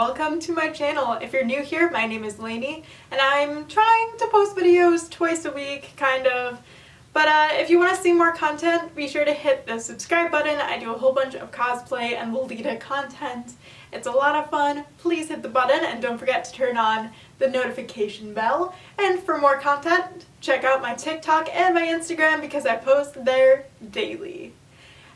welcome to my channel. If you're new here, my name is Lainey and I'm trying to post videos twice a week, kind of. But if you want to see more content, be sure to hit the subscribe button. I do a whole bunch of cosplay and Lolita content. It's a lot of fun. Please hit the button and don't forget to turn on the notification bell. And for more content, check out my TikTok and my Instagram because I post there daily.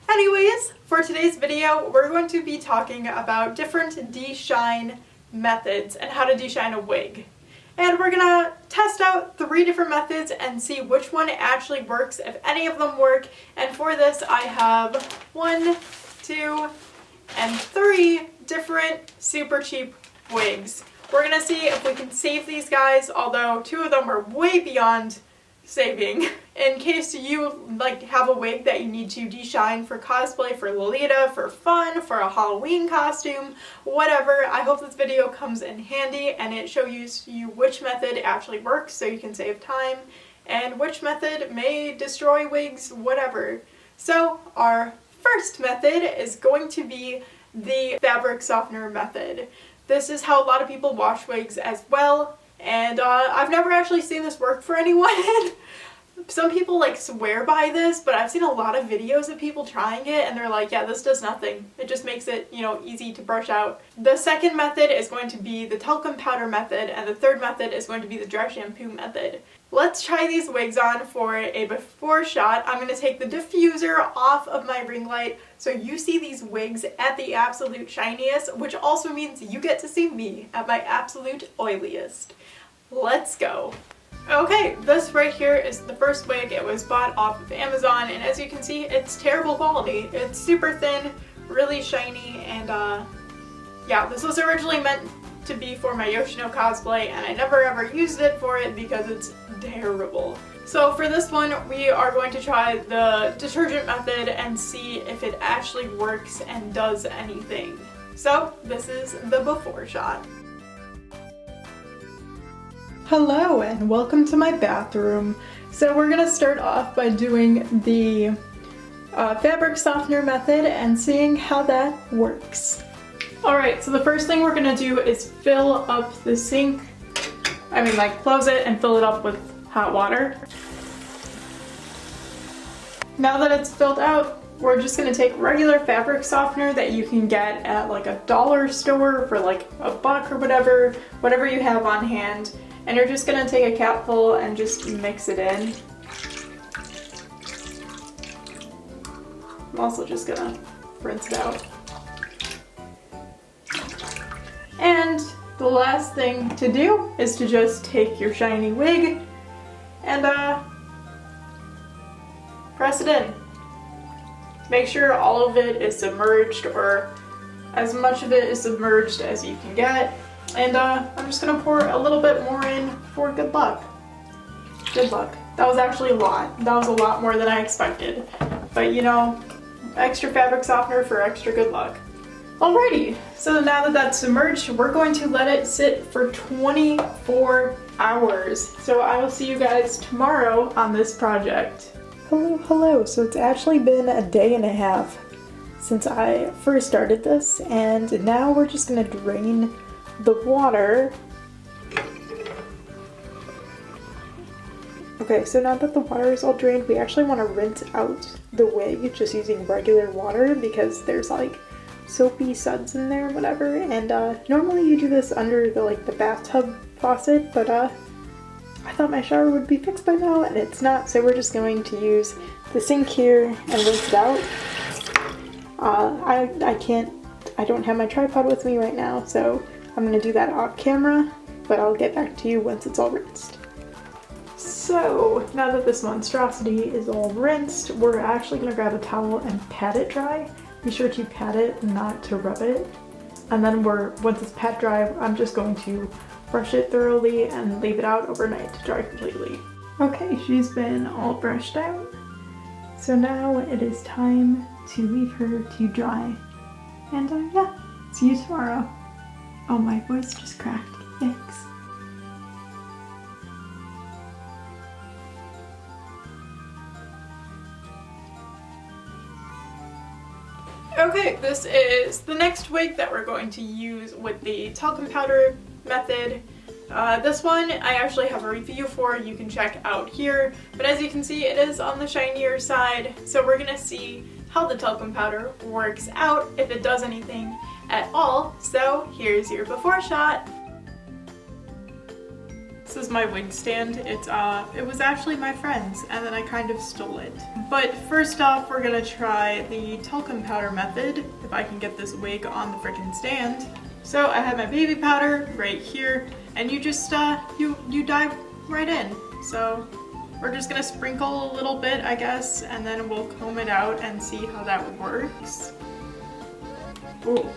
Anyways, for today's video, we're going to be talking about different de-shine methods and how to de-shine a wig. And we're gonna test out 3 different methods and see which one actually works, if any of them work. And for this, I have 1, 2, and 3 different super cheap wigs. We're gonna see if we can save these guys, although 2 of them are way beyond saving. In case you have a wig that you need to de-shine for cosplay, for Lolita, for fun, for a Halloween costume, whatever, I hope this video comes in handy and it shows you which method actually works so you can save time and which method may destroy wigs, whatever. So our first method is going to be the fabric softener method. This is how a lot of people wash wigs as well. And I've never actually seen this work for anyone. Some people swear by this, but I've seen a lot of videos of people trying it and they're like, yeah, this does nothing. It just makes it, easy to brush out. The second method is going to be the talcum powder method, and the third method is going to be the dry shampoo method. Let's try these wigs on for a before shot. I'm going to take the diffuser off of my ring light so you see these wigs at the absolute shiniest, which also means you get to see me at my absolute oiliest. Let's go. Okay, this right here is the first wig. It was bought off of Amazon, and as you can see, it's terrible quality. It's super thin, really shiny, and yeah, this was originally meant to be for my Yoshino cosplay, and I never ever used it for it because it's terrible. So for this one, we are going to try the detergent method and see if it actually works and does anything. So this is the before shot. Hello and welcome to my bathroom. So we're gonna start off by doing the fabric softener method and seeing how that works. Alright, so the first thing we're gonna do is fill up the sink. Close it and fill it up with hot water. Now that it's filled out, we're just gonna take regular fabric softener that you can get at a dollar store for $1 or whatever you have on hand. And you're just gonna take a capful and just mix it in. I'm also just gonna rinse it out. And the last thing to do is to just take your shiny wig and press it in. Make sure all of it is submerged, or as much of it is submerged as you can get. And I'm just gonna pour a little bit more in for good luck. Good luck. That was actually a lot. That was a lot more than I expected. But extra fabric softener for extra good luck. Alrighty, so now that that's submerged, we're going to let it sit for 24 hours. So I will see you guys tomorrow on this project. Hello. So it's actually been a day and a half since I first started this, and now we're just gonna drain the water. Okay, so now that the water is all drained, we actually want to rinse out the wig just using regular water because there's soapy suds in there, whatever. And normally you do this under the bathtub faucet, but I thought my shower would be fixed by now and it's not, so we're just going to use the sink here and rinse it out. I don't have my tripod with me right now, so I'm gonna do that off camera, but I'll get back to you once it's all rinsed. So now that this monstrosity is all rinsed, we're actually gonna grab a towel and pat it dry. Be sure to pat it, not to rub it. And then once it's pat dry, I'm just going to brush it thoroughly and leave it out overnight to dry completely. Okay, she's been all brushed out. So now it is time to leave her to dry. And yeah, see you tomorrow. Oh, my voice just cracked. Yikes. Okay, this is the next wig that we're going to use with the talcum powder method. This one I actually have a review for, you can check out here, but as you can see it is on the shinier side, so we're gonna see how the talcum powder works out, if it does anything at all. So here's your before shot. This is my wig stand. It was actually my friend's and then I kind of stole it. But first off, we're gonna try the talcum powder method, if I can get this wig on the frickin' stand. So I have my baby powder right here, and you just, you dive right in. So we're just gonna sprinkle a little bit, I guess, and then we'll comb it out and see how that works. Ooh,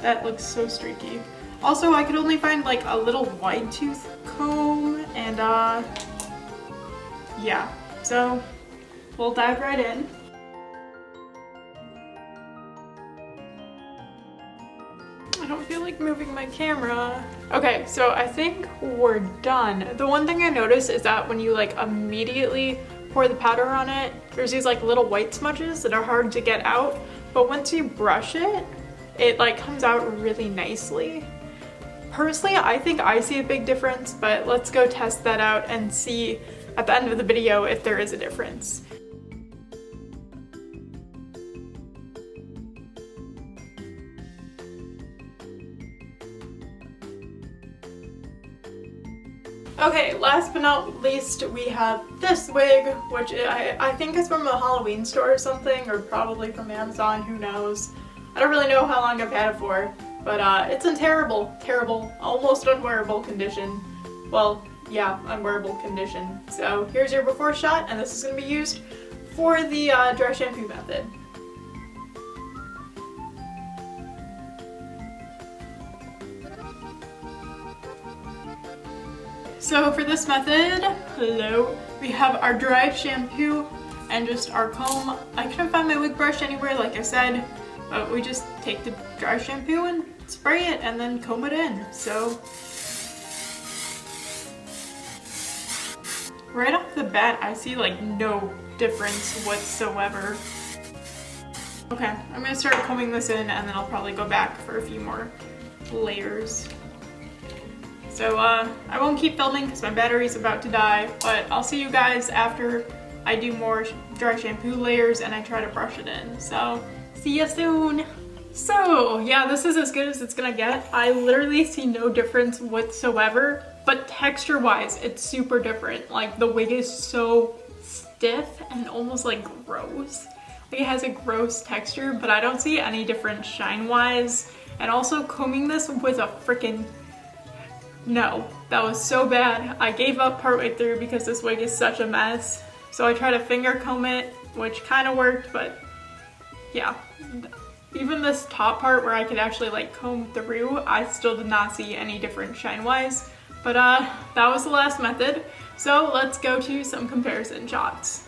that looks so streaky. Also, I could only find like a little wide tooth comb, and yeah, so we'll dive right in. I don't feel like moving my camera. Okay, so I think we're done. The one thing I noticed is that when you like immediately pour the powder on it, there's these like little white smudges that are hard to get out, but once you brush it, it like comes out really nicely. Personally, I think I see a big difference, but let's go test that out and see at the end of the video if there is a difference. Okay, last but not least, we have this wig, which I think is from a Halloween store or something, or probably from Amazon, who knows. I don't really know how long I've had it for, but it's in terrible, almost unwearable condition. Well, yeah, unwearable condition. So here's your before shot, and this is going to be used for the dry shampoo method. So for this method, we have our dry shampoo and just our comb. I couldn't find my wig brush anywhere, like I said, but we just take the dry shampoo and spray it and then comb it in. So right off the bat, I see like no difference whatsoever. Okay, I'm gonna start combing this in and then I'll probably go back for a few more layers. So I won't keep filming because my battery's about to die, but I'll see you guys after I do more dry shampoo layers and I try to brush it in. So see you soon. So yeah, this is as good as it's gonna get. I literally see no difference whatsoever, but texture wise, it's super different. Like the wig is so stiff and almost like gross. Like it has a gross texture, but I don't see any difference shine wise. And also combing this with a freaking no, that was so bad. I gave up partway through because this wig is such a mess. So I tried to finger comb it, which kind of worked, but yeah. Even this top part where I could actually like comb through, I still did not see any difference shine-wise. But that was the last method. So let's go to some comparison shots.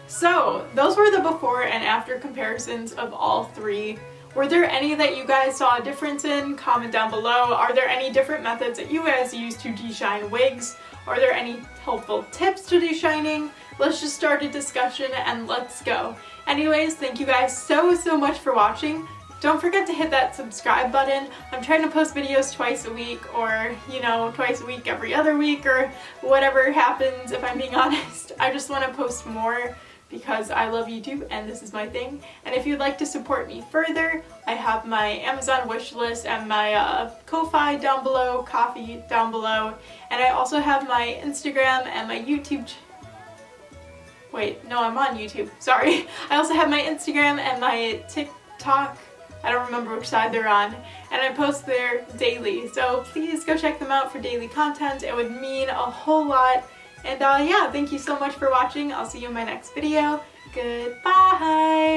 So those were the before and after comparisons of all three. Were there any that you guys saw a difference in? Comment down below. Are there any different methods that you guys use to de-shine wigs? Are there any helpful tips to de-shining? Let's just start a discussion and let's go. Anyways, thank you guys so much for watching. Don't forget to hit that subscribe button. I'm trying to post videos twice a week, or you know, twice a week every other week, or whatever happens, if I'm being honest. I just want to post more because I love YouTube and this is my thing. And if you'd like to support me further, I have my Amazon wish list and my Ko-Fi down below, Coffee down below, and I also have my Instagram and my YouTube Wait, no, I'm on YouTube, sorry. I also have my Instagram and my TikTok, I don't remember which side they're on, and I post there daily, so please go check them out for daily content. It would mean a whole lot. And yeah, thank you so much for watching. I'll see you in my next video. Goodbye!